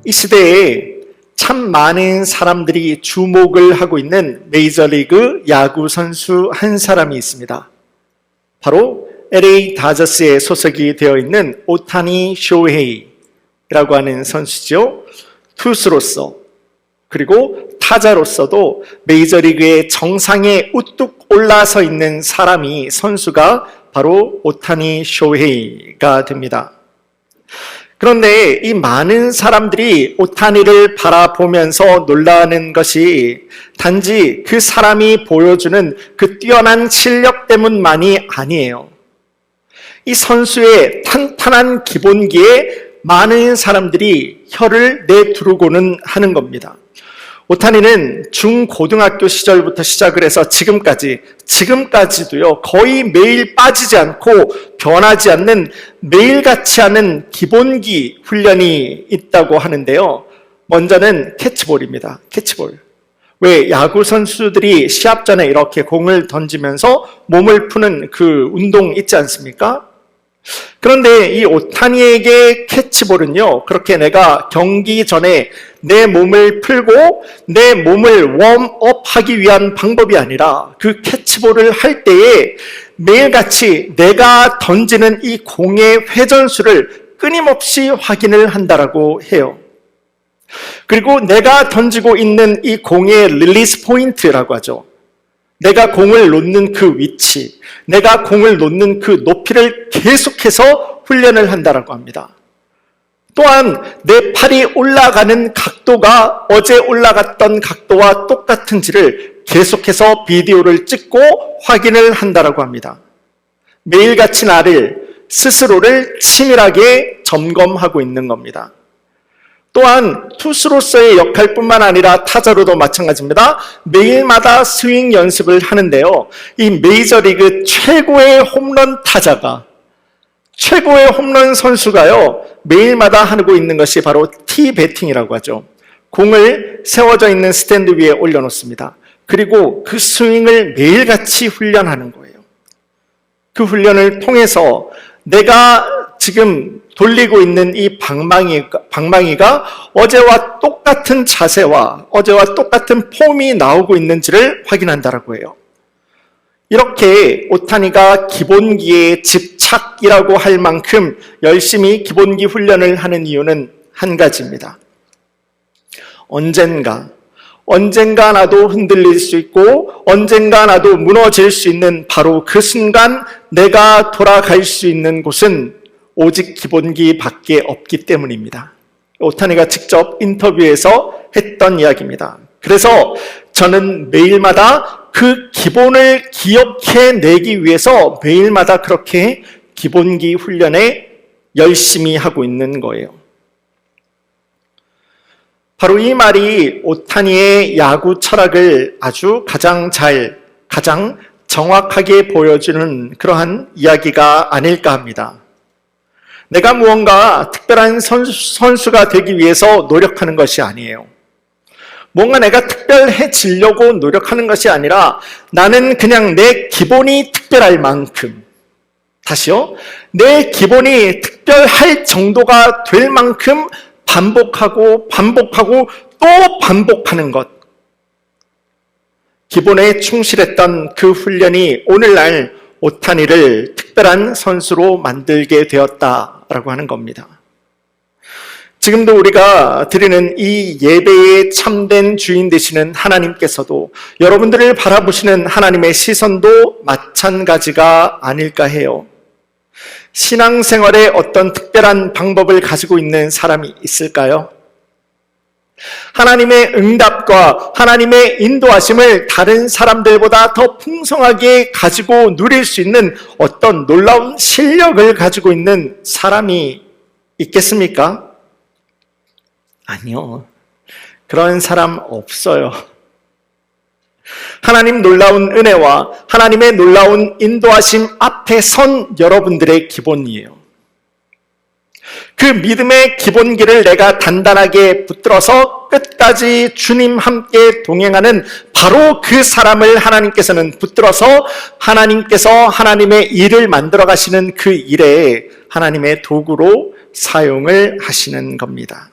이 시대에 참 많은 사람들이 주목을 하고 있는 메이저리그 야구 선수 한 사람이 있습니다. 바로 LA 다저스에 소속이 되어 있는 오타니 쇼헤이라고 하는 선수죠. 투수로서 그리고 타자로서도 메이저리그의 정상에 우뚝 올라서 있는 선수가 바로 오타니 쇼헤이가 됩니다. 그런데 이 많은 사람들이 오타니를 바라보면서 놀라는 것이 단지 그 사람이 보여주는 그 뛰어난 실력 때문만이 아니에요. 이 선수의 탄탄한 기본기에 많은 사람들이 혀를 내두르고는 하는 겁니다. 오타니는 중고등학교 시절부터 시작을 해서 지금까지도요, 거의 매일 빠지지 않고 변하지 않는 매일같이 하는 기본기 훈련이 있다고 하는데요. 먼저는 캐치볼입니다. 캐치볼. 왜 야구 선수들이 시합 전에 이렇게 공을 던지면서 몸을 푸는 그 운동 있지 않습니까? 그런데 이 오타니에게 캐치볼은요, 그렇게 내가 경기 전에 내 몸을 풀고 내 몸을 웜업 하기 위한 방법이 아니라 그 캐치볼을 할 때에 매일같이 내가 던지는 이 공의 회전수를 끊임없이 확인을 한다라고 해요. 그리고 내가 던지고 있는 이 공의 릴리스 포인트라고 하죠. 내가 공을 놓는 그 위치, 내가 공을 놓는 그 높이를 계속해서 훈련을 한다라고 합니다. 또한 내 팔이 올라가는 각도가 어제 올라갔던 각도와 똑같은지를 계속해서 비디오를 찍고 확인을 한다라고 합니다. 매일같이 스스로를 치밀하게 점검하고 있는 겁니다. 또한 투수로서의 역할뿐만 아니라 타자로도 마찬가지입니다. 매일마다 스윙 연습을 하는데요. 이 메이저리그 최고의 홈런 타자가, 최고의 홈런 선수가요, 매일마다 하고 있는 것이 바로 티배팅이라고 하죠. 공을 세워져 있는 스탠드 위에 올려놓습니다. 그리고 그 스윙을 매일같이 훈련하는 거예요. 그 훈련을 통해서 내가 지금 돌리고 있는 이 방망이가 어제와 똑같은 자세와 어제와 똑같은 폼이 나오고 있는지를 확인한다라고 해요. 이렇게 오타니가 기본기에 집착이라고 할 만큼 열심히 기본기 훈련을 하는 이유는 한 가지입니다. 언젠가 나도 흔들릴 수 있고 언젠가 나도 무너질 수 있는 바로 그 순간 내가 돌아갈 수 있는 곳은 오직 기본기 밖에 없기 때문입니다. 오타니가 직접 인터뷰에서 했던 이야기입니다. 그래서 저는 매일마다 그 기본을 기억해내기 위해서 매일마다 그렇게 기본기 훈련에 열심히 하고 있는 거예요. 바로 이 말이 오타니의 야구 철학을 아주 가장 정확하게 보여주는 그러한 이야기가 아닐까 합니다. 내가 무언가 특별한 선수가 되기 위해서 노력하는 것이 아니에요. 뭔가 내가 특별해지려고 노력하는 것이 아니라 나는 그냥 내 기본이 특별할 만큼, 다시요, 내 기본이 특별할 정도가 될 만큼 반복하고 또 반복하는 것. 기본에 충실했던 그 훈련이 오늘날 오타니를 특별한 선수로 만들게 되었다라고 하는 겁니다. 지금도 우리가 드리는 이 예배의 참된 주인 되시는 하나님께서도 여러분들을 바라보시는 하나님의 시선도 마찬가지가 아닐까 해요. 신앙생활에 어떤 특별한 방법을 가지고 있는 사람이 있을까요? 하나님의 응답과 하나님의 인도하심을 다른 사람들보다 더 풍성하게 가지고 누릴 수 있는 어떤 놀라운 실력을 가지고 있는 사람이 있겠습니까? 아니요. 그런 사람 없어요. 하나님 놀라운 은혜와 하나님의 놀라운 인도하심 앞에 선 여러분들의 기본이에요. 그 믿음의 기본기를 내가 단단하게 붙들어서 끝까지 주님 함께 동행하는 바로 그 사람을 하나님께서는 붙들어서 하나님께서 하나님의 일을 만들어 가시는 그 일에 하나님의 도구로 사용을 하시는 겁니다.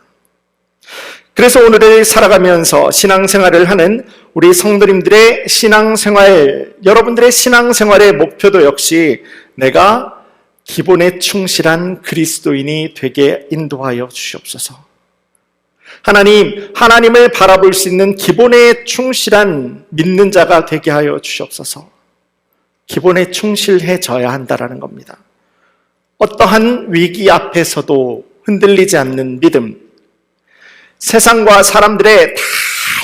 그래서 오늘을 살아가면서 신앙생활을 하는 우리 성도님들의 신앙생활, 여러분들의 신앙생활의 목표도 역시 내가 기본에 충실한 그리스도인이 되게 인도하여 주시옵소서. 하나님을 바라볼 수 있는 기본에 충실한 믿는 자가 되게 하여 주시옵소서. 기본에 충실해져야 한다라는 겁니다. 어떠한 위기 앞에서도 흔들리지 않는 믿음, 세상과 사람들의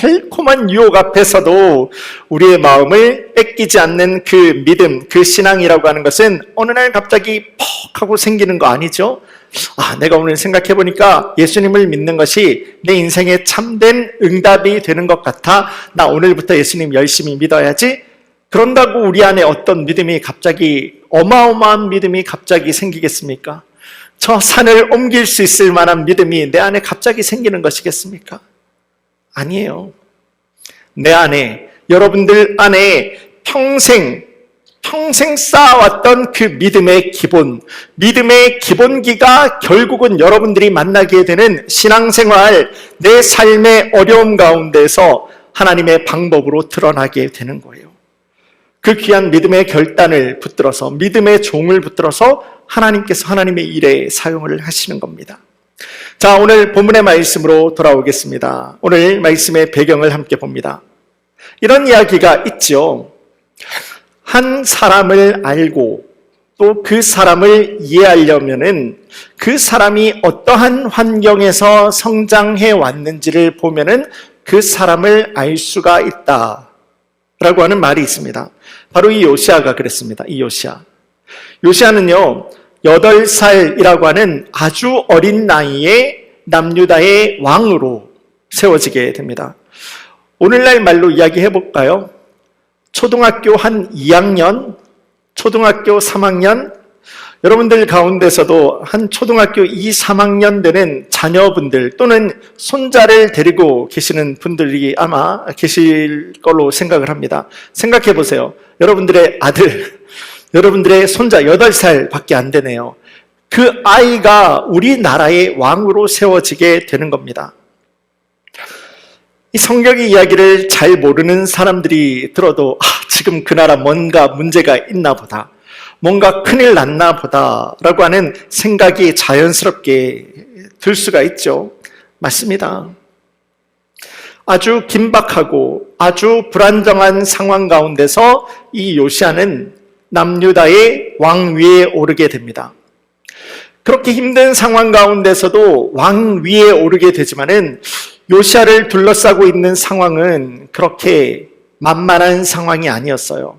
달콤한 유혹 앞에서도 우리의 마음을 뺏기지 않는 그 믿음, 그 신앙이라고 하는 것은 어느 날 갑자기 퍽 하고 생기는 거 아니죠? 내가 오늘 생각해보니까 예수님을 믿는 것이 내 인생에 참된 응답이 되는 것 같아. 나 오늘부터 예수님 열심히 믿어야지. 그런다고 우리 안에 어떤 믿음이 갑자기, 어마어마한 믿음이 갑자기 생기겠습니까? 저 산을 옮길 수 있을 만한 믿음이 내 안에 갑자기 생기는 것이겠습니까? 아니에요. 내 안에, 여러분들 안에 평생 쌓아왔던 그 믿음의 기본기가 결국은 여러분들이 만나게 되는 신앙생활, 내 삶의 어려움 가운데서 하나님의 방법으로 드러나게 되는 거예요. 그 귀한 믿음의 결단을 붙들어서, 믿음의 종을 붙들어서 하나님께서 하나님의 일에 사용을 하시는 겁니다. 자, 오늘 본문의 말씀으로 돌아오겠습니다. 오늘 말씀의 배경을 함께 봅니다. 이런 이야기가 있죠. 한 사람을 알고 또 그 사람을 이해하려면은 그 사람이 어떠한 환경에서 성장해 왔는지를 보면은 그 사람을 알 수가 있다라고 하는 말이 있습니다. 바로 이 요시아가 그랬습니다. 이 요시아는요 8살이라고 하는 아주 어린 나이에 남유다의 왕으로 세워지게 됩니다. 오늘날 말로 이야기해 볼까요? 초등학교 한 2학년, 초등학교 3학년, 여러분들 가운데서도 한 초등학교 2, 3학년 되는 자녀분들 또는 손자를 데리고 계시는 분들이 아마 계실 걸로 생각을 합니다. 생각해 보세요. 여러분들의 아들, 여러분들의 손자 8살 밖에 안 되네요. 그 아이가 우리나라의 왕으로 세워지게 되는 겁니다. 이 성경의 이야기를 잘 모르는 사람들이 들어도 지금 그 나라 뭔가 문제가 있나 보다, 뭔가 큰일 났나 보다 라고 하는 생각이 자연스럽게 들 수가 있죠. 맞습니다. 아주 긴박하고 아주 불안정한 상황 가운데서 이 요시아는 남유다의 왕위에 오르게 됩니다. 그렇게 힘든 상황 가운데서도 왕위에 오르게 되지만은 요시아를 둘러싸고 있는 상황은 그렇게 만만한 상황이 아니었어요.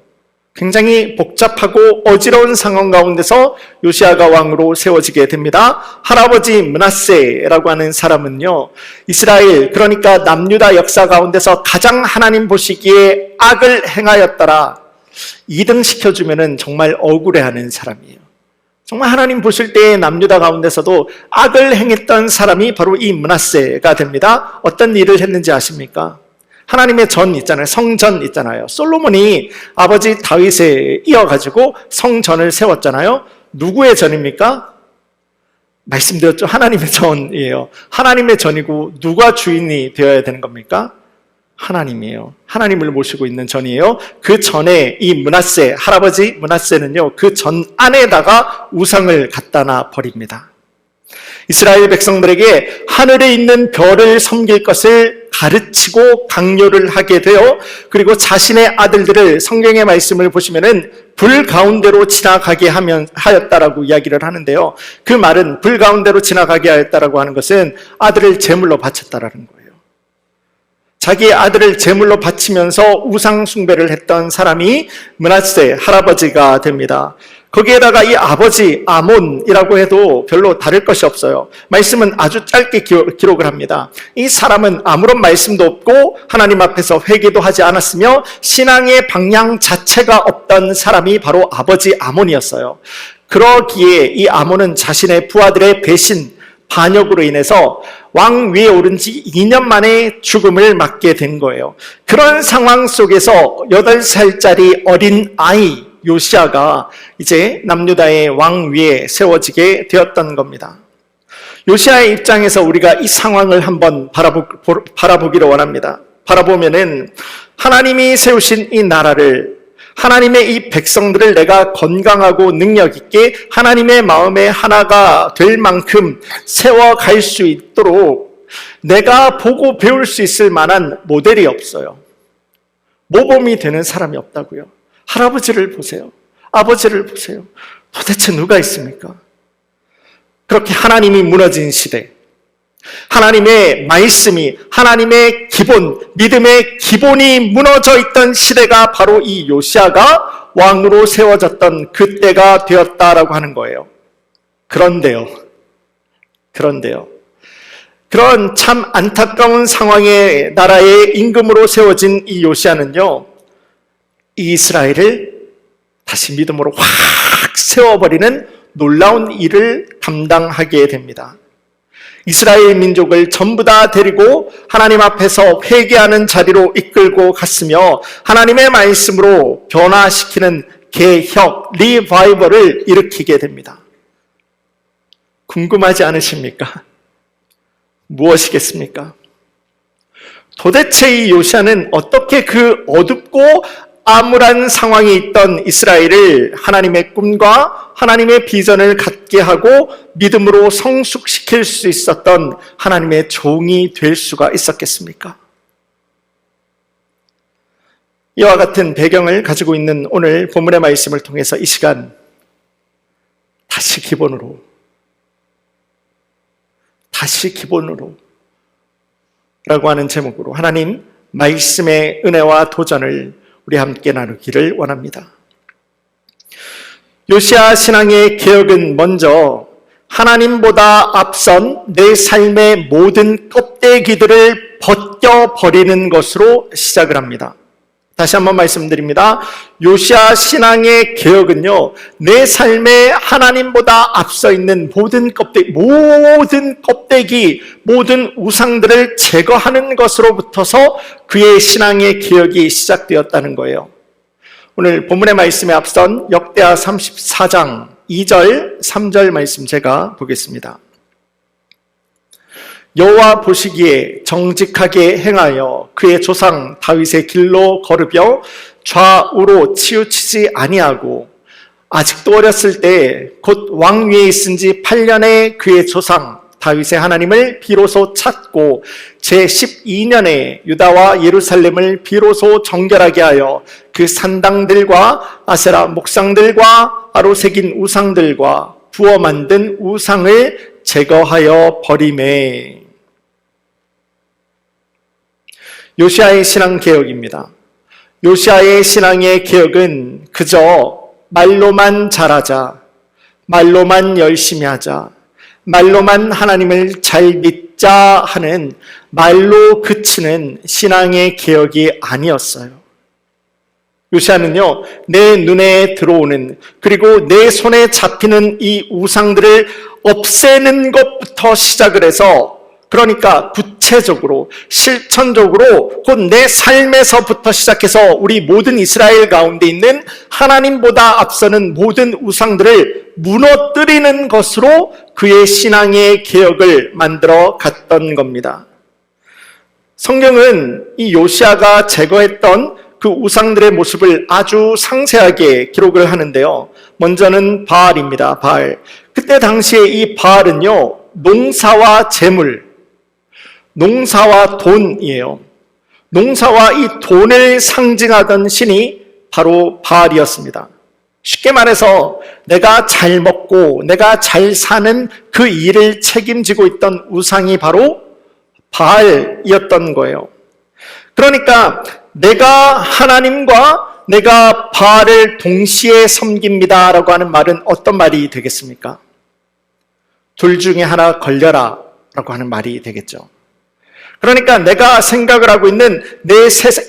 굉장히 복잡하고 어지러운 상황 가운데서 요시아가 왕으로 세워지게 됩니다. 할아버지 므낫세라고 하는 사람은요, 이스라엘, 그러니까 남유다 역사 가운데서 가장 하나님 보시기에 악을 행하였더라 2등 시켜주면은 정말 억울해하는 사람이에요. 정말 하나님 보실 때 남유다 가운데서도 악을 행했던 사람이 바로 이 므낫세가 됩니다. 어떤 일을 했는지 아십니까? 하나님의 전 있잖아요. 성전 있잖아요. 솔로몬이 아버지 다윗에 이어가지고 성전을 세웠잖아요. 누구의 전입니까? 말씀드렸죠. 하나님의 전이에요. 하나님의 전이고 누가 주인이 되어야 되는 겁니까? 하나님이에요. 하나님을 모시고 있는 전이에요. 그 전에 이 므낫세, 할아버지 므낫세는요, 그 전 안에다가 우상을 갖다 놔 버립니다. 이스라엘 백성들에게 하늘에 있는 별을 섬길 것을 가르치고 강요를 하게 되어, 그리고 자신의 아들들을, 성경의 말씀을 보시면은 불 가운데로 지나가게 하였다라고 이야기를 하는데요. 그 말은 불 가운데로 지나가게 하였다라고 하는 것은 아들을 제물로 바쳤다라는 거예요. 자기의 아들을 제물로 바치면서 우상 숭배를 했던 사람이 므낫세 할아버지가 됩니다. 거기에다가 이 아버지 아몬이라고 해도 별로 다를 것이 없어요. 말씀은 아주 짧게 기록을 합니다. 이 사람은 아무런 말씀도 없고 하나님 앞에서 회개도 하지 않았으며 신앙의 방향 자체가 없던 사람이 바로 아버지 아몬이었어요. 그러기에 이 아몬은 자신의 부하들의 배신, 반역으로 인해서 왕 위에 오른 지 2년 만에 죽음을 맞게 된 거예요. 그런 상황 속에서 8살짜리 어린 아이 요시아가 이제 남유다의 왕 위에 세워지게 되었던 겁니다. 요시아의 입장에서 우리가 이 상황을 한번 바라보기를 원합니다. 바라보면은 하나님이 세우신 이 나라를, 하나님의 이 백성들을 내가 건강하고 능력 있게 하나님의 마음에 하나가 될 만큼 세워갈 수 있도록 내가 보고 배울 수 있을 만한 모델이 없어요. 모범이 되는 사람이 없다고요. 할아버지를 보세요. 아버지를 보세요. 도대체 누가 있습니까? 그렇게 하나님이 무너진 시대, 하나님의 말씀이, 하나님의 기본, 믿음의 기본이 무너져 있던 시대가 바로 이 요시아가 왕으로 세워졌던 그때가 되었다라고 하는 거예요. 그런데요. 그런 참 안타까운 상황의 나라의 임금으로 세워진 이 요시아는요, 이 이스라엘을 다시 믿음으로 확 세워버리는 놀라운 일을 감당하게 됩니다. 이스라엘 민족을 전부 다 데리고 하나님 앞에서 회개하는 자리로 이끌고 갔으며 하나님의 말씀으로 변화시키는 개혁, 리바이벌을 일으키게 됩니다. 궁금하지 않으십니까? 무엇이겠습니까? 도대체 이 요시아는 어떻게 그 어둡고 암울한 상황에 있던 이스라엘을 하나님의 꿈과 하나님의 비전을 갖게 하고 믿음으로 성숙시킬 수 있었던 하나님의 종이 될 수가 있었겠습니까? 이와 같은 배경을 가지고 있는 오늘 본문의 말씀을 통해서 이 시간 다시 기본으로 라고 하는 제목으로 하나님 말씀의 은혜와 도전을 우리 함께 나누기를 원합니다. 요시아 신앙의 개혁은 먼저 하나님보다 앞선 내 삶의 모든 껍데기들을 벗겨버리는 것으로 시작을 합니다. 다시 한번 말씀드립니다. 요시아 신앙의 개혁은요, 내 삶에 하나님보다 앞서 있는 모든 껍데기, 모든 우상들을 제거하는 것으로부터서 그의 신앙의 개혁이 시작되었다는 거예요. 오늘 본문의 말씀에 앞선 역대하 34장 2절, 3절 말씀 제가 보겠습니다. 여호와 보시기에 정직하게 행하여 그의 조상 다윗의 길로 걸으며 좌우로 치우치지 아니하고 아직도 어렸을 때 곧 왕위에 있은 지 8년의 그의 조상 다윗의 하나님을 비로소 찾고 제12년에 유다와 예루살렘을 비로소 정결하게 하여 그 산당들과 아세라 목상들과 아로 새긴 우상들과 부어 만든 우상을 제거하여 버리매. 요시아의 신앙 개혁입니다. 요시아의 신앙의 개혁은 그저 말로만 잘하자, 말로만 열심히 하자, 말로만 하나님을 잘 믿자 하는 말로 그치는 신앙의 개혁이 아니었어요. 요시아는요, 내 눈에 들어오는, 그리고 내 손에 잡히는 이 우상들을 없애는 것부터 시작을 해서, 그러니까 구체적으로, 실천적으로 곧 내 삶에서부터 시작해서 우리 모든 이스라엘 가운데 있는 하나님보다 앞서는 모든 우상들을 무너뜨리는 것으로 그의 신앙의 개혁을 만들어 갔던 겁니다. 성경은 이 요시아가 제거했던 그 우상들의 모습을 아주 상세하게 기록을 하는데요. 먼저는 바알입니다. 바알. 그때 당시에 이 바알은요, 농사와 재물, 농사와 돈이에요. 농사와 이 돈을 상징하던 신이 바로 바알이었습니다. 쉽게 말해서 내가 잘 먹고 내가 잘 사는 그 일을 책임지고 있던 우상이 바로 바알이었던 거예요. 그러니까 내가 하나님과 내가 바알을 동시에 섬깁니다 라고 하는 말은 어떤 말이 되겠습니까? 둘 중에 하나 걸려라 라고 하는 말이 되겠죠. 그러니까 내가 생각을 하고 있는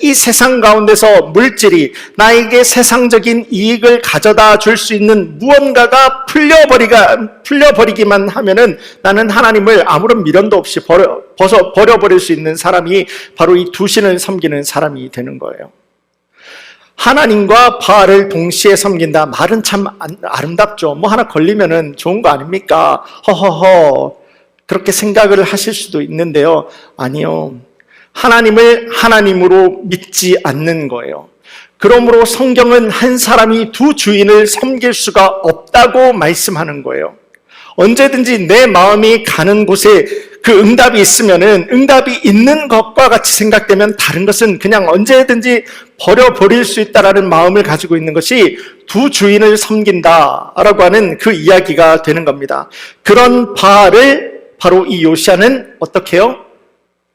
이 세상 가운데서 물질이 나에게 세상적인 이익을 가져다 줄 수 있는 무언가가 풀려버리기만 하면은 나는 하나님을 아무런 미련도 없이 버려버릴 수 있는 사람이 바로 이 두 신을 섬기는 사람이 되는 거예요. 하나님과 바알을 동시에 섬긴다. 말은 참 아름답죠. 뭐 하나 걸리면은 좋은 거 아닙니까? 허허허. 그렇게 생각을 하실 수도 있는데요. 아니요. 하나님을 하나님으로 믿지 않는 거예요. 그러므로 성경은 한 사람이 두 주인을 섬길 수가 없다고 말씀하는 거예요. 언제든지 내 마음이 가는 곳에 그 응답이 있으면은 응답이 있는 것과 같이 생각되면 다른 것은 그냥 언제든지 버려버릴 수 있다라는 마음을 가지고 있는 것이 두 주인을 섬긴다라고 하는 그 이야기가 되는 겁니다. 그런 바알을 바로 이 요시야는 어떻게 해요?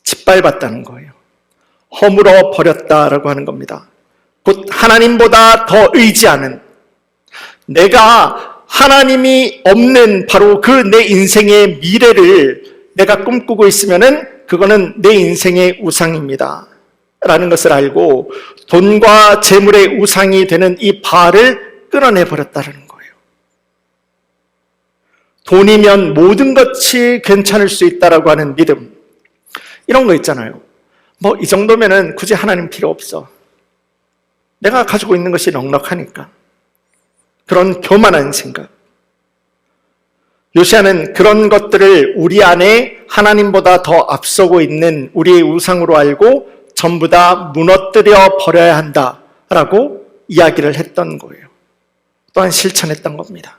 짓밟았다는 거예요. 허물어 버렸다라고 하는 겁니다. 곧 하나님보다 더 의지하는, 내가 하나님이 없는 바로 그 내 인생의 미래를 내가 꿈꾸고 있으면은 그거는 내 인생의 우상입니다 라는 것을 알고 돈과 재물의 우상이 되는 이 바알을 끊어내 버렸다는 거예요. 돈이면 모든 것이 괜찮을 수 있다라고 하는 믿음, 이런 거 있잖아요. 뭐 이 정도면은 굳이 하나님 필요 없어, 내가 가지고 있는 것이 넉넉하니까, 그런 교만한 생각. 요시야는 그런 것들을 우리 안에 하나님보다 더 앞서고 있는 우리의 우상으로 알고 전부 다 무너뜨려 버려야 한다라고 이야기를 했던 거예요. 또한 실천했던 겁니다.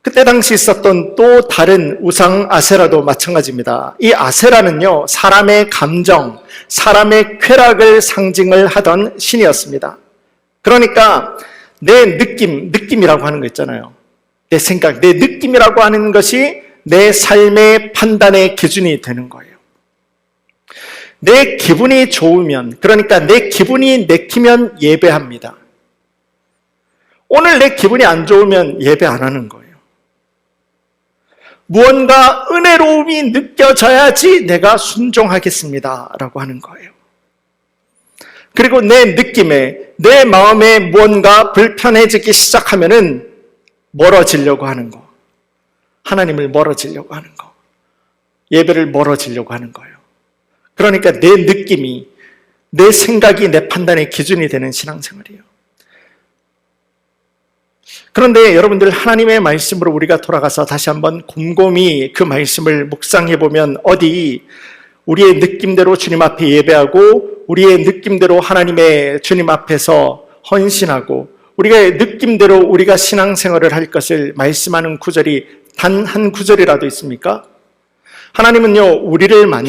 그때 당시 있었던 또 다른 우상 아세라도 마찬가지입니다. 이 아세라는요, 사람의 감정, 사람의 쾌락을 상징을 하던 신이었습니다. 그러니까 내 느낌이라고 하는 거 있잖아요. 내 생각, 내 느낌이라고 하는 것이 내 삶의 판단의 기준이 되는 거예요. 내 기분이 좋으면, 그러니까 내 기분이 내키면 예배합니다. 오늘 내 기분이 안 좋으면 예배 안 하는 거예요. 무언가 은혜로움이 느껴져야지 내가 순종하겠습니다 라고 하는 거예요. 그리고 내 느낌에, 내 마음에 무언가 불편해지기 시작하면은 멀어지려고 하는 거, 하나님을 멀어지려고 하는 거, 예배를 멀어지려고 하는 거예요. 그러니까 내 느낌이, 내 생각이 내 판단의 기준이 되는 신앙생활이에요. 그런데 여러분들, 하나님의 말씀으로 우리가 돌아가서 다시 한번 곰곰이 그 말씀을 묵상해 보면 어디 우리의 느낌대로 주님 앞에 예배하고 우리의 느낌대로 하나님의 주님 앞에서 헌신하고 우리가 느낌대로 우리가 신앙생활을 할 것을 말씀하는 구절이 단 한 구절이라도 있습니까? 하나님은요,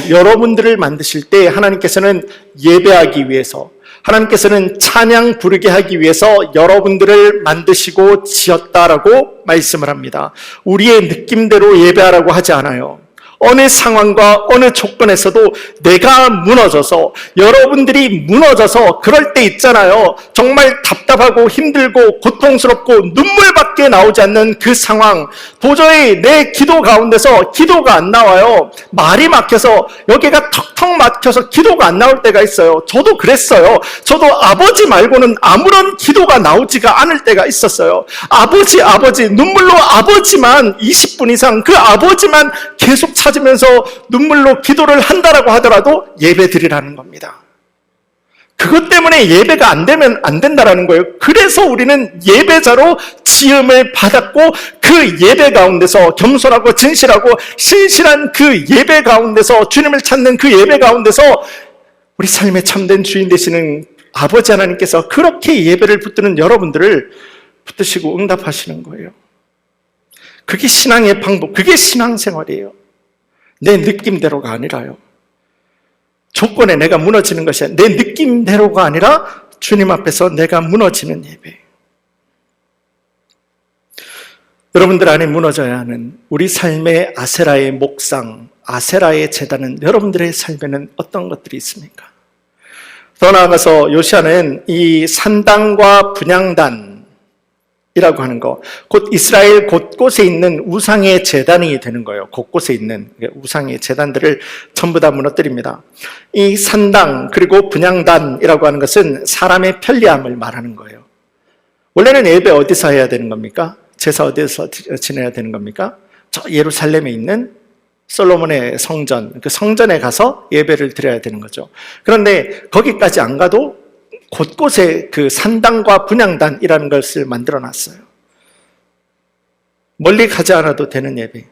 여러분들을 만드실 때 하나님께서는 예배하기 위해서, 하나님께서는 찬양 부르게 하기 위해서 여러분들을 만드시고 지었다라고 말씀을 합니다. 우리의 느낌대로 예배하라고 하지 않아요. 어느 상황과 어느 조건에서도 내가 무너져서, 여러분들이 무너져서, 그럴 때 있잖아요. 정말 답답하고 힘들고 고통스럽고 눈물밖에 나오지 않는 그 상황, 도저히 내 기도 가운데서 기도가 안 나와요. 말이 막혀서, 여기가 턱턱 막혀서 기도가 안 나올 때가 있어요. 저도 그랬어요. 저도 아버지 말고는 아무런 기도가 나오지가 않을 때가 있었어요. 아버지 눈물로 아버지만 20분 이상 그 아버지만 계속 찾으면서 눈물로 기도를 한다라고 하더라도 예배 드리라는 겁니다. 그것 때문에 예배가 안 되면 안 된다라는 거예요. 그래서 우리는 예배자로 지음을 받았고 그 예배 가운데서 겸손하고 진실하고 신실한 그 예배 가운데서 주님을 찾는 그 예배 가운데서 우리 삶의 참된 주인 되시는 아버지 하나님께서 그렇게 예배를 붙드는 여러분들을 붙드시고 응답하시는 거예요. 그게 신앙의 방법, 그게 신앙생활이에요. 내 느낌대로가 아니라요. 조건에 내가 무너지는 것이 아니라 내 느낌대로가 아니라 주님 앞에서 내가 무너지는 예배. 여러분들 안에 무너져야 하는 우리 삶의 아세라의 목상, 아세라의 제단은 여러분들의 삶에는 어떤 것들이 있습니까? 더 나아가서 요시야는 이 산당과 분향단 이라고 하는 거, 곧 이스라엘 곳곳에 있는 우상의 제단이 되는 거예요. 곳곳에 있는 우상의 제단들을 전부 다 무너뜨립니다. 이 산당 그리고 분향단이라고 하는 것은 사람의 편리함을 말하는 거예요. 원래는 예배 어디서 해야 되는 겁니까? 제사 어디서 지내야 되는 겁니까? 저 예루살렘에 있는 솔로몬의 성전, 그 성전에 가서 예배를 드려야 되는 거죠. 그런데 거기까지 안 가도 곳곳에 그 산당과 분향단이라는 것을 만들어 놨어요. 멀리 가지 않아도 되는 예배.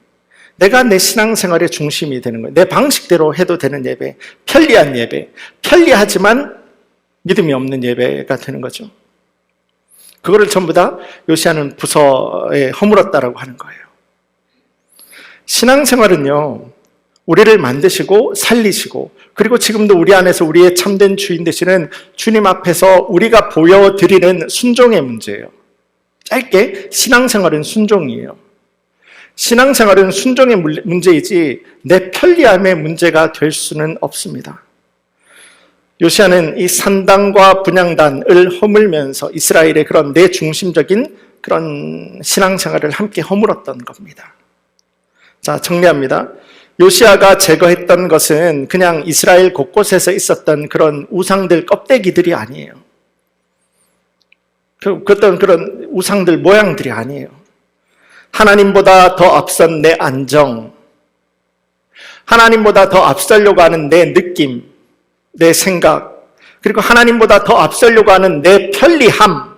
내가 내 신앙생활의 중심이 되는 거예요. 내 방식대로 해도 되는 예배, 편리한 예배, 편리하지만 믿음이 없는 예배가 되는 거죠. 그거를 전부 다 요시야는 부서에 허물었다라고 하는 거예요. 신앙생활은요, 우리를 만드시고 살리시고, 그리고 지금도 우리 안에서 우리의 참된 주인 되시는 주님 앞에서 우리가 보여드리는 순종의 문제예요. 짧게, 신앙생활은 순종이에요. 신앙생활은 순종의 문제이지 내 편리함의 문제가 될 수는 없습니다. 요시야는 이 산당과 분향단을 허물면서 이스라엘의 그런 내중심적인 그런 신앙생활을 함께 허물었던 겁니다. 자, 정리합니다. 요시야가 제거했던 것은 그냥 이스라엘 곳곳에서 있었던 그런 우상들 껍데기들이 아니에요. 어떤 그런 우상들 모양들이 아니에요. 하나님보다 더 앞선 내 안정, 하나님보다 더 앞서려고 하는 내 느낌, 내 생각, 그리고 하나님보다 더 앞서려고 하는 내 편리함,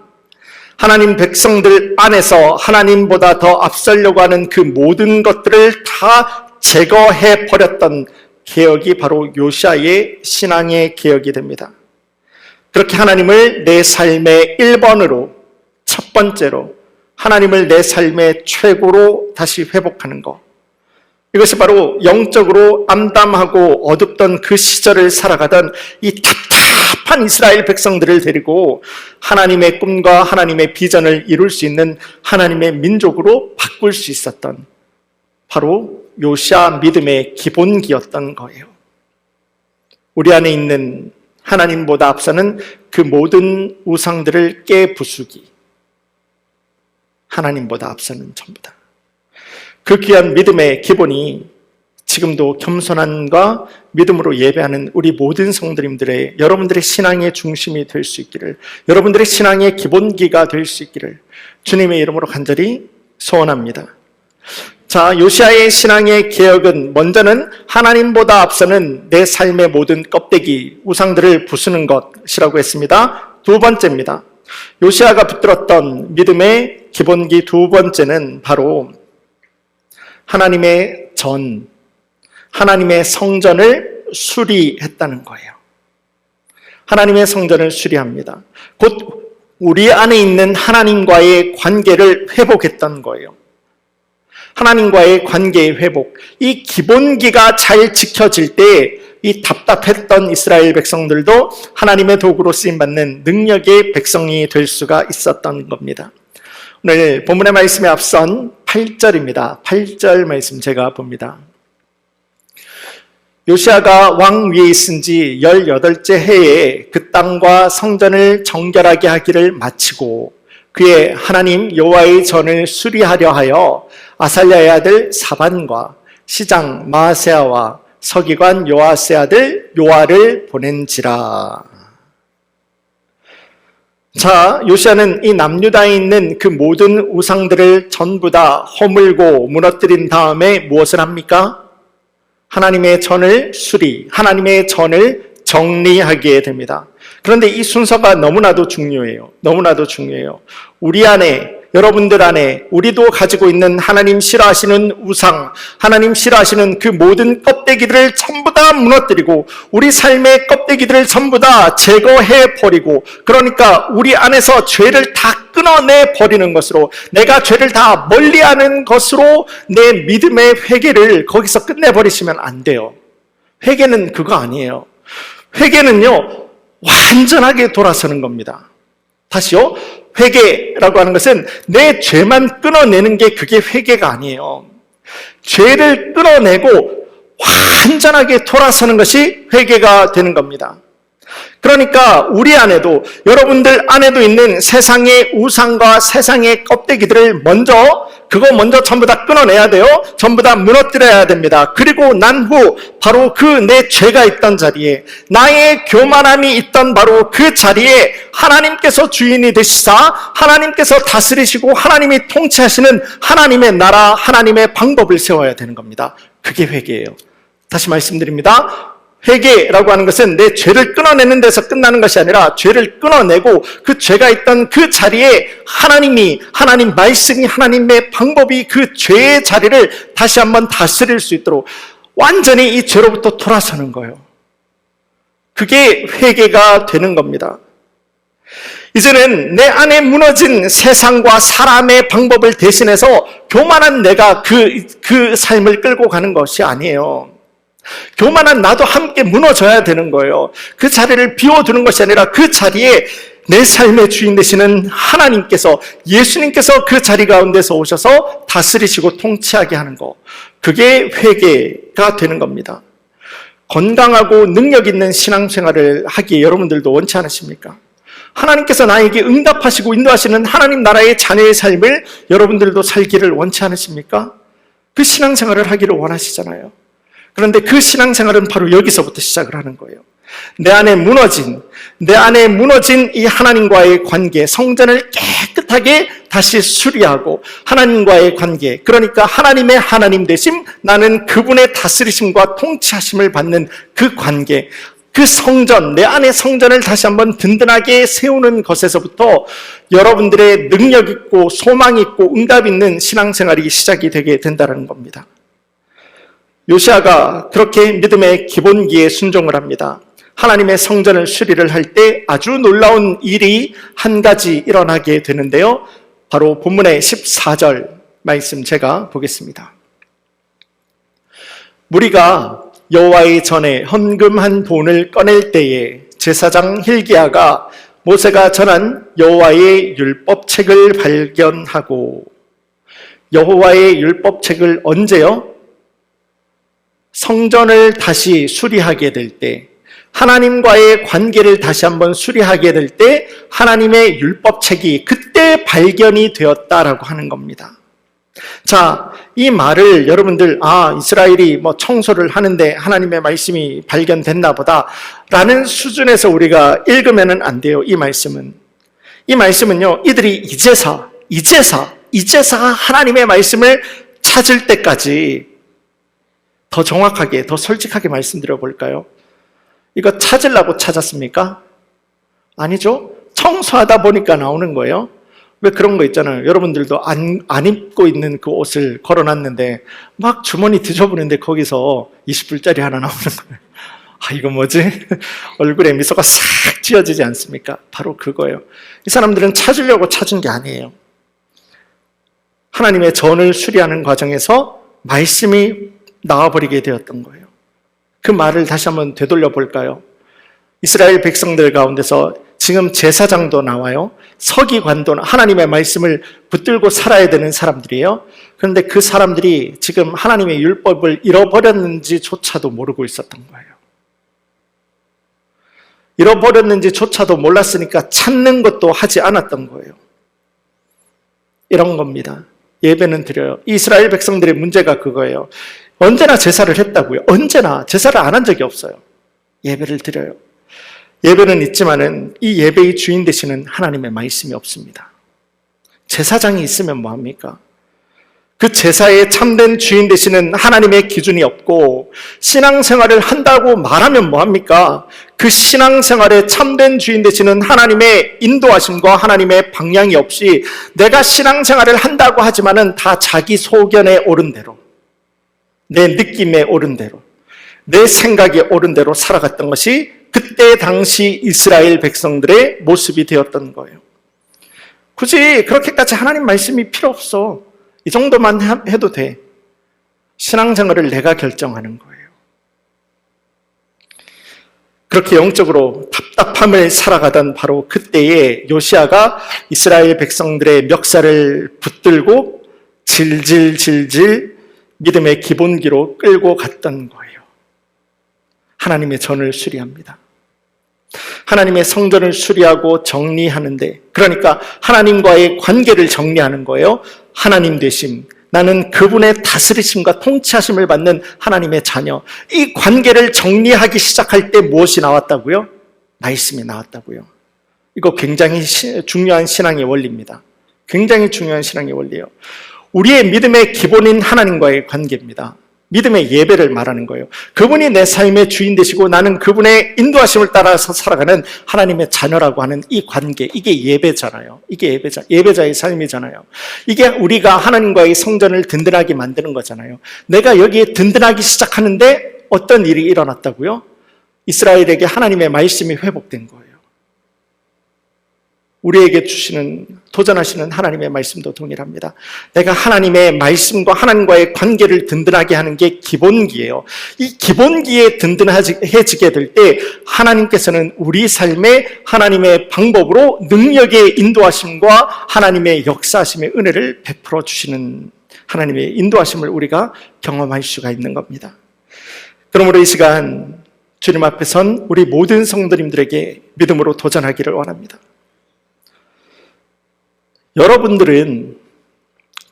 하나님 백성들 안에서 하나님보다 더 앞서려고 하는 그 모든 것들을 다 제거해 버렸던 개혁이 바로 요시야의 신앙의 개혁이 됩니다. 그렇게 하나님을 내 삶의 1번으로, 첫 번째로 하나님을 내 삶의 최고로 다시 회복하는 것, 이것이 바로 영적으로 암담하고 어둡던 그 시절을 살아가던 이 답답한 이스라엘 백성들을 데리고 하나님의 꿈과 하나님의 비전을 이룰 수 있는 하나님의 민족으로 바꿀 수 있었던 바로 요시야 믿음의 기본기였던 거예요. 우리 안에 있는 하나님보다 앞서는 그 모든 우상들을 깨부수기, 하나님보다 앞서는 전부다. 그 귀한 믿음의 기본이 지금도 겸손함과 믿음으로 예배하는 우리 모든 성도님들의, 여러분들의 신앙의 중심이 될 수 있기를, 여러분들의 신앙의 기본기가 될 수 있기를 주님의 이름으로 간절히 소원합니다. 자, 요시야의 신앙의 개혁은 먼저는 하나님보다 앞서는 내 삶의 모든 껍데기, 우상들을 부수는 것이라고 했습니다. 두 번째입니다. 요시야가 붙들었던 믿음의 기본기 두 번째는 바로 하나님의 하나님의 성전을 수리했다는 거예요. 하나님의 성전을 수리합니다. 곧 우리 안에 있는 하나님과의 관계를 회복했던 거예요. 하나님과의 관계의 회복, 이 기본기가 잘 지켜질 때 이 답답했던 이스라엘 백성들도 하나님의 도구로 쓰임받는 능력의 백성이 될 수가 있었던 겁니다. 오늘 본문의 말씀에 앞선 8절입니다. 8절 말씀 제가 봅니다. 요시야가 왕 위에 있은 지 18째 해에 그 땅과 성전을 정결하게 하기를 마치고 그의 하나님 여호와의 전을 수리하려 하여 아살랴의 아들 사반과 시장 마아세야와 서기관 요아스의 아들 요아를 보낸지라. 자, 요시야는 이 남유다에 있는 그 모든 우상들을 전부 다 허물고 무너뜨린 다음에 무엇을 합니까? 하나님의 전을 하나님의 전을 정리하게 됩니다. 그런데 이 순서가 너무나도 중요해요. 너무나도 중요해요. 우리 안에, 여러분들 안에 우리도 가지고 있는 하나님 싫어하시는 우상, 하나님 싫어하시는 그 모든 껍데기들을 전부 다 무너뜨리고 우리 삶의 껍데기들을 전부 다 제거해 버리고, 그러니까 우리 안에서 죄를 다 끊어내 버리는 것으로, 내가 죄를 다 멀리하는 것으로 내 믿음의 회개를 거기서 끝내버리시면 안 돼요. 회개는 그거 아니에요. 회개는요, 완전하게 돌아서는 겁니다. 다시요, 회개라고 하는 것은 내 죄만 끊어내는 게 그게 회개가 아니에요. 죄를 끊어내고 완전하게 돌아서는 것이 회개가 되는 겁니다. 그러니까 우리 안에도, 여러분들 안에도 있는 세상의 우상과 세상의 껍데기들을 그거 먼저 전부 다 끊어내야 돼요. 전부 다 무너뜨려야 됩니다. 그리고 난 후 바로 그 내 죄가 있던 자리에, 나의 교만함이 있던 바로 그 자리에 하나님께서 주인이 되시사 하나님께서 다스리시고 하나님이 통치하시는 하나님의 나라, 하나님의 방법을 세워야 되는 겁니다. 그게 회개예요. 다시 말씀드립니다. 회개라고 하는 것은 내 죄를 끊어내는 데서 끝나는 것이 아니라 죄를 끊어내고 그 죄가 있던 그 자리에 하나님 말씀이, 하나님의 방법이 그 죄의 자리를 다시 한번 다스릴 수 있도록 완전히 이 죄로부터 돌아서는 거예요. 그게 회개가 되는 겁니다. 이제는 내 안에 무너진 세상과 사람의 방법을 대신해서 교만한 내가 그 삶을 끌고 가는 것이 아니에요. 교만한 나도 함께 무너져야 되는 거예요. 그 자리를 비워두는 것이 아니라 그 자리에 내 삶의 주인 되시는 하나님께서, 예수님께서 그 자리 가운데서 오셔서 다스리시고 통치하게 하는 거, 그게 회개가 되는 겁니다. 건강하고 능력 있는 신앙생활을 하기에 여러분들도 원치 않으십니까? 하나님께서 나에게 응답하시고 인도하시는 하나님 나라의 자녀의 삶을 여러분들도 살기를 원치 않으십니까? 그 신앙생활을 하기를 원하시잖아요. 그런데 그 신앙생활은 바로 여기서부터 시작을 하는 거예요. 내 안에 무너진 이 하나님과의 관계, 성전을 깨끗하게 다시 수리하고 하나님과의 관계, 그러니까 하나님의 하나님 되심, 나는 그분의 다스리심과 통치하심을 받는 그 관계, 그 성전, 내 안의 성전을 다시 한번 든든하게 세우는 것에서부터 여러분들의 능력 있고 소망 있고 응답 있는 신앙생활이 시작이 되게 된다는 겁니다. 요시아가 그렇게 믿음의 기본기에 순종을 합니다. 하나님의 성전을 수리를 할 때 아주 놀라운 일이 한 가지 일어나게 되는데요. 바로 본문의 14절 말씀 제가 보겠습니다. 무리가 여호와의 전에 헌금한 돈을 꺼낼 때에 제사장 hil기야가 모세가 전한 여호와의 율법책을 발견하고, 여호와의 율법책을 언제요? 성전을 다시 수리하게 될 때, 하나님과의 관계를 다시 한번 수리하게 될 때 하나님의 율법책이 그때 발견이 되었다라고 하는 겁니다. 자, 이 말을 여러분들 이스라엘이 청소를 하는데 하나님의 말씀이 발견됐나 보다 라는 수준에서 우리가 읽으면 안 돼요. 이 말씀은요, 이들이 이제사 하나님의 말씀을 찾을 때까지, 더 정확하게, 더 솔직하게 말씀드려 볼까요? 이거 찾으려고 찾았습니까? 아니죠. 청소하다 보니까 나오는 거예요. 왜 그런 거 있잖아요. 여러분들도 안 입고 있는 그 옷을 걸어놨는데 막 주머니 뒤져보는데 거기서 20불짜리 하나 나오는 거예요. 이거 뭐지? 얼굴에 미소가 싹 지어지지 않습니까? 바로 그거예요. 이 사람들은 찾으려고 찾은 게 아니에요. 하나님의 전을 수리하는 과정에서 말씀이 나와버리게 되었던 거예요. 그 말을 다시 한번 되돌려 볼까요? 이스라엘 백성들 가운데서 지금 제사장도 나와요. 서기관도 하나님의 말씀을 붙들고 살아야 되는 사람들이에요. 그런데 그 사람들이 지금 하나님의 율법을 잃어버렸는지조차도 모르고 있었던 거예요. 잃어버렸는지조차도 몰랐으니까 찾는 것도 하지 않았던 거예요. 이런 겁니다. 예배는 드려요. 이스라엘 백성들의 문제가 그거예요. 언제나 제사를 했다고요. 언제나 제사를 안 한 적이 없어요. 예배를 드려요. 예배는 있지만은 이 예배의 주인 되시는 하나님의 말씀이 없습니다. 제사장이 있으면 뭐합니까? 그 제사의 참된 주인 되시는 하나님의 기준이 없고 신앙생활을 한다고 말하면 뭐합니까? 그 신앙생활의 참된 주인 되시는 하나님의 인도하심과 하나님의 방향이 없이 내가 신앙생활을 한다고 하지만은 다 자기 소견에 옳은 대로, 내 느낌에 옳은 대로, 내 생각에 옳은 대로 살아갔던 것이 그때 당시 이스라엘 백성들의 모습이 되었던 거예요. 굳이 그렇게까지 하나님 말씀이 필요 없어. 이 정도만 해도 돼. 신앙생활을 내가 결정하는 거예요. 그렇게 영적으로 답답함을 살아가던 바로 그때에 요시아가 이스라엘 백성들의 멱살을 붙들고 질질질질 믿음의 기본기로 끌고 갔던 거예요. 하나님의 전을 수리합니다. 하나님의 성전을 수리하고 정리하는데, 그러니까 하나님과의 관계를 정리하는 거예요. 하나님 되심, 나는 그분의 다스리심과 통치하심을 받는 하나님의 자녀. 이 관계를 정리하기 시작할 때 무엇이 나왔다고요? 말씀이 나왔다고요. 이거 굉장히 중요한 신앙의 원리입니다. 굉장히 중요한 신앙의 원리예요. 우리의 믿음의 기본인 하나님과의 관계입니다. 믿음의 예배를 말하는 거예요. 그분이 내 삶의 주인 되시고 나는 그분의 인도하심을 따라서 살아가는 하나님의 자녀라고 하는 이 관계, 이게 예배잖아요. 이게 예배자의 삶이잖아요. 이게 우리가 하나님과의 성전을 든든하게 만드는 거잖아요. 내가 여기에 든든하기 시작하는데 어떤 일이 일어났다고요? 이스라엘에게 하나님의 말씀이 회복된 거예요. 우리에게 주시는, 도전하시는 하나님의 말씀도 동일합니다. 내가 하나님의 말씀과 하나님과의 관계를 든든하게 하는 게 기본기예요. 이 기본기에 든든해지게 될 때 하나님께서는 우리 삶에 하나님의 방법으로 능력의 인도하심과 하나님의 역사하심의 은혜를 베풀어 주시는 하나님의 인도하심을 우리가 경험할 수가 있는 겁니다. 그러므로 이 시간 주님 앞에 선 우리 모든 성도님들에게 믿음으로 도전하기를 원합니다. 여러분들은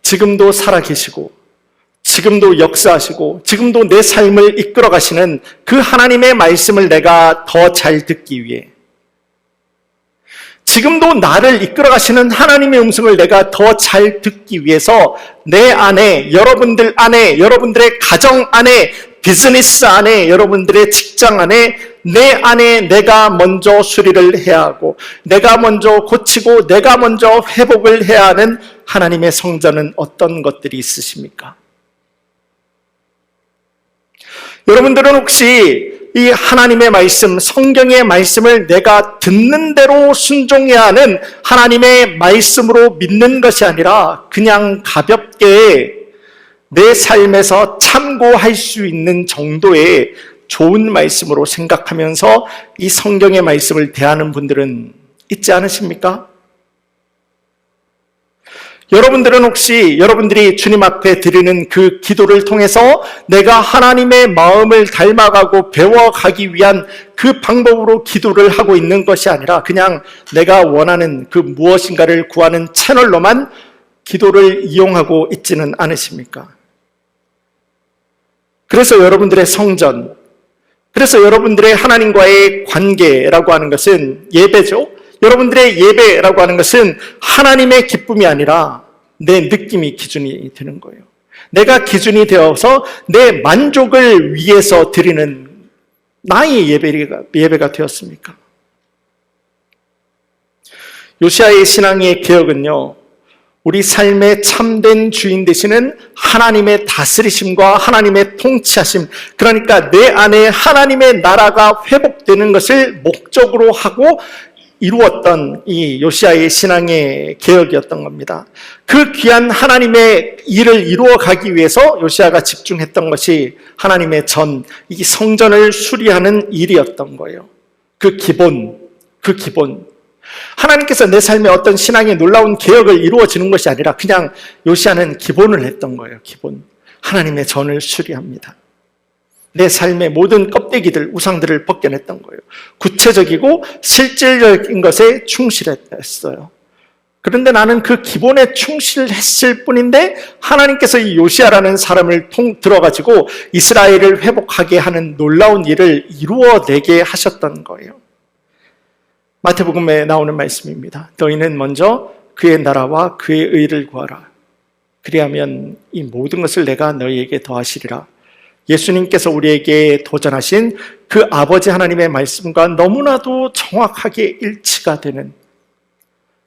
지금도 살아계시고 지금도 역사하시고 지금도 내 삶을 이끌어 가시는 그 하나님의 말씀을 내가 더 잘 듣기 위해, 지금도 나를 이끌어 가시는 하나님의 음성을 내가 더 잘 듣기 위해서 내 안에, 여러분들 안에, 여러분들의 가정 안에, 비즈니스 안에, 여러분들의 직장 안에, 내 안에 내가 먼저 수리를 해야 하고 내가 먼저 고치고 내가 먼저 회복을 해야 하는 하나님의 성전은 어떤 것들이 있으십니까? 여러분들은 혹시 이 하나님의 말씀, 성경의 말씀을 내가 듣는 대로 순종해야 하는 하나님의 말씀으로 믿는 것이 아니라 그냥 가볍게 내 삶에서 참고할 수 있는 정도의 좋은 말씀으로 생각하면서 이 성경의 말씀을 대하는 분들은 있지 않으십니까? 여러분들은 혹시 여러분들이 주님 앞에 드리는 그 기도를 통해서 내가 하나님의 마음을 닮아가고 배워가기 위한 그 방법으로 기도를 하고 있는 것이 아니라 그냥 내가 원하는 그 무엇인가를 구하는 채널로만 기도를 이용하고 있지는 않으십니까? 그래서 여러분들의 성전, 그래서 여러분들의 하나님과의 관계라고 하는 것은 예배죠. 여러분들의 예배라고 하는 것은 하나님의 기쁨이 아니라 내 느낌이 기준이 되는 거예요. 내가 기준이 되어서 내 만족을 위해서 드리는 나의 예배가 되었습니까? 요시야의 신앙의 개혁은요, 우리 삶의 참된 주인 되시는 하나님의 다스리심과 하나님의 통치하심, 그러니까 내 안에 하나님의 나라가 회복되는 것을 목적으로 하고 이루었던 이 요시야의 신앙의 개혁이었던 겁니다. 그 귀한 하나님의 일을 이루어 가기 위해서 요시야가 집중했던 것이 하나님의 이 성전을 수리하는 일이었던 거예요. 그 기본. 하나님께서 내 삶에 어떤 신앙의 놀라운 개혁을 이루어지는 것이 아니라 그냥 요시야는 기본을 했던 거예요. 기본. 하나님의 전을 수리합니다. 내 삶의 모든 껍데기들, 우상들을 벗겨냈던 거예요. 구체적이고 실질적인 것에 충실했어요. 그런데 나는 그 기본에 충실했을 뿐인데 하나님께서 이 요시야라는 사람을 들어가지고 이스라엘을 회복하게 하는 놀라운 일을 이루어내게 하셨던 거예요. 마태복음에 나오는 말씀입니다. 너희는 먼저 그의 나라와 그의 의를 구하라. 그리하면 이 모든 것을 내가 너희에게 더하시리라. 예수님께서 우리에게 도전하신 그 아버지 하나님의 말씀과 너무나도 정확하게 일치가 되는,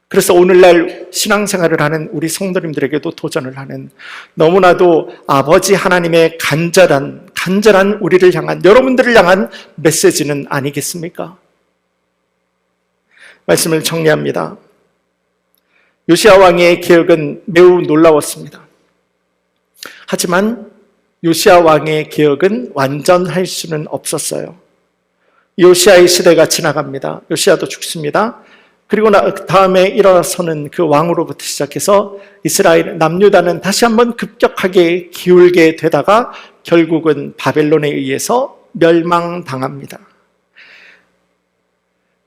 그래서 오늘날 신앙생활을 하는 우리 성도님들에게도 도전을 하는 너무나도 아버지 하나님의 간절한 우리를 향한, 여러분들을 향한 메시지는 아니겠습니까? 말씀을 정리합니다. 요시야 왕의 개혁은 매우 놀라웠습니다. 하지만 요시야 왕의 개혁은 완전할 수는 없었어요. 요시야의 시대가 지나갑니다. 요시야도 죽습니다. 그리고 다음에 일어서는 그 왕으로부터 시작해서 이스라엘, 남유다는 다시 한번 급격하게 기울게 되다가 결국은 바벨론에 의해서 멸망당합니다.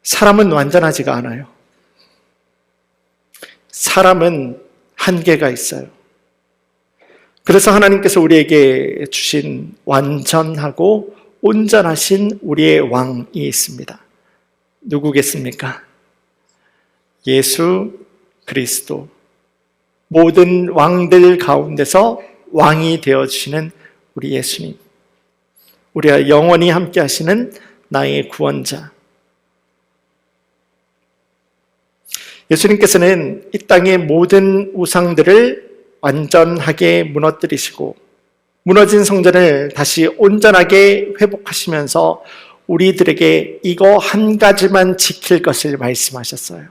사람은 완전하지가 않아요. 사람은 한계가 있어요. 그래서 하나님께서 우리에게 주신 완전하고 온전하신 우리의 왕이 있습니다. 누구겠습니까? 예수 그리스도. 모든 왕들 가운데서 왕이 되어주시는 우리 예수님, 우리와 영원히 함께 하시는 나의 구원자. 예수님께서는 이 땅의 모든 우상들을 완전하게 무너뜨리시고 무너진 성전을 다시 온전하게 회복하시면서 우리들에게 이거 한 가지만 지킬 것을 말씀하셨어요.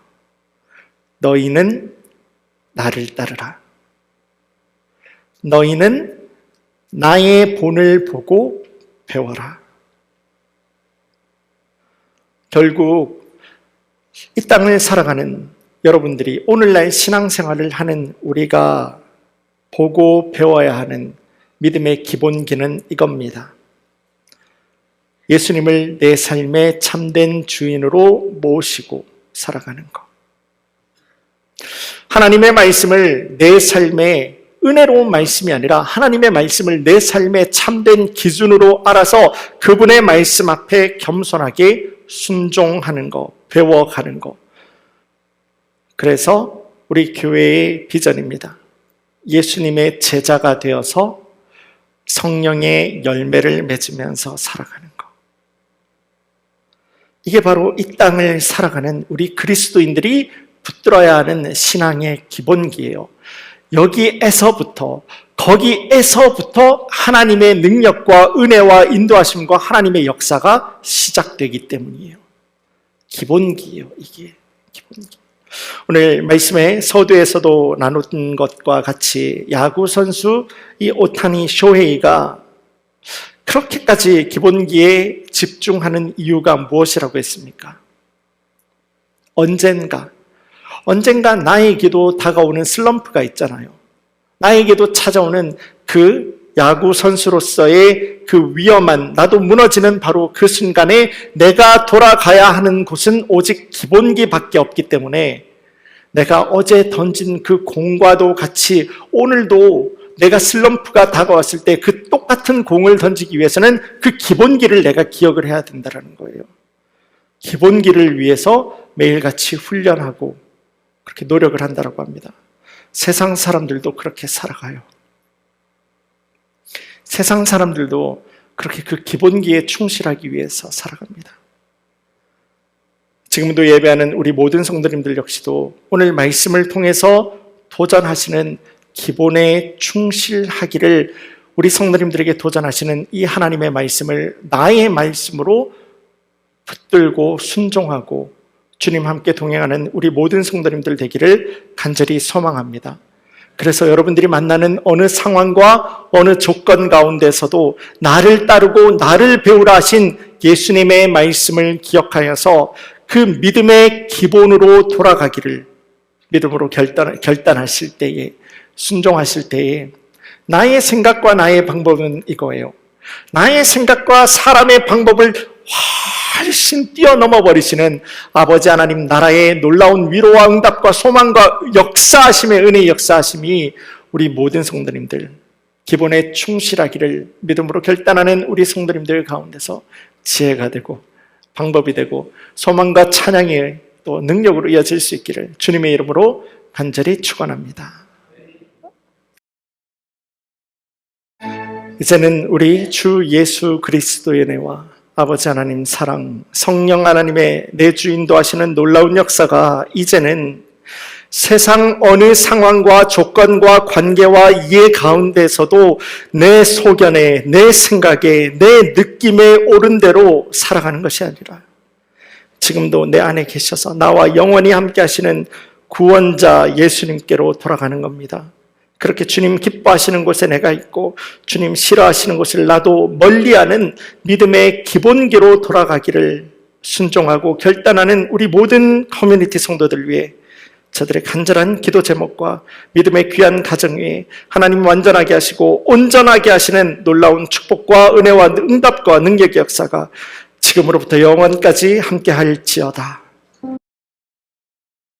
너희는 나를 따르라. 너희는 나의 본을 보고 배워라. 결국 이 땅을 살아가는 여러분들이 오늘날 신앙생활을 하는 우리가 보고 배워야 하는 믿음의 기본기는 이겁니다. 예수님을 내 삶의 참된 주인으로 모시고 살아가는 것. 하나님의 말씀을 내 삶의 은혜로운 말씀이 아니라 하나님의 말씀을 내 삶의 참된 기준으로 알아서 그분의 말씀 앞에 겸손하게 순종하는 것, 배워가는 것. 그래서 우리 교회의 비전입니다. 예수님의 제자가 되어서 성령의 열매를 맺으면서 살아가는 것. 이게 바로 이 땅을 살아가는 우리 그리스도인들이 붙들어야 하는 신앙의 기본기예요. 거기에서부터 하나님의 능력과 은혜와 인도하심과 하나님의 역사가 시작되기 때문이에요. 기본기예요. 이게 기본기. 오늘 말씀에 서두에서도 나눈 것과 같이 야구 선수 이 오타니 쇼헤이가 그렇게까지 기본기에 집중하는 이유가 무엇이라고 했습니까? 언젠가 나에게도 다가오는 슬럼프가 있잖아요. 나에게도 찾아오는 그 야구 선수로서의 그 위험한, 나도 무너지는 바로 그 순간에 내가 돌아가야 하는 곳은 오직 기본기밖에 없기 때문에 내가 어제 던진 그 공과도 같이 오늘도 내가 슬럼프가 다가왔을 때 그 똑같은 공을 던지기 위해서는 그 기본기를 내가 기억을 해야 된다는 거예요. 기본기를 위해서 매일같이 훈련하고 그렇게 노력을 한다고 합니다. 세상 사람들도 그렇게 살아가요. 세상 사람들도 그렇게 그 기본기에 충실하기 위해서 살아갑니다. 지금도 예배하는 우리 모든 성도님들 역시도 오늘 말씀을 통해서 도전하시는 기본에 충실하기를 우리 성도님들에게 도전하시는 이 하나님의 말씀을 나의 말씀으로 붙들고 순종하고 주님 함께 동행하는 우리 모든 성도님들 되기를 간절히 소망합니다. 그래서 여러분들이 만나는 어느 상황과 어느 조건 가운데서도 나를 따르고 나를 배우라 하신 예수님의 말씀을 기억하여서 그 믿음의 기본으로 돌아가기를 믿음으로 결단하실 때에, 순종하실 때에 나의 생각과 나의 방법은 이거예요. 나의 생각과 사람의 방법을 훨씬 뛰어넘어 버리시는 아버지 하나님 나라의 놀라운 위로와 응답과 소망과 역사하심의 은혜의 역사하심이 우리 모든 성도님들 기본에 충실하기를 믿음으로 결단하는 우리 성도님들 가운데서 지혜가 되고 방법이 되고 소망과 찬양의 또 능력으로 이어질 수 있기를 주님의 이름으로 간절히 축원합니다. 이제는 우리 주 예수 그리스도의 은혜와 아버지 하나님 사랑, 성령 하나님의 내주 인도하시는 놀라운 역사가 이제는 세상 어느 상황과 조건과 관계와 이해 가운데서도 내 소견에, 내 생각에, 내 느낌에 옳은 대로 살아가는 것이 아니라 지금도 내 안에 계셔서 나와 영원히 함께 하시는 구원자 예수님께로 돌아가는 겁니다. 그렇게 주님 기뻐하시는 곳에 내가 있고 주님 싫어하시는 곳을 나도 멀리하는 믿음의 기본기로 돌아가기를 순종하고 결단하는 우리 모든 커뮤니티 성도들 위해 저들의 간절한 기도 제목과 믿음의 귀한 가정 위에 하나님 완전하게 하시고 온전하게 하시는 놀라운 축복과 은혜와 응답과 능력의 역사가 지금으로부터 영원까지 함께 할지어다.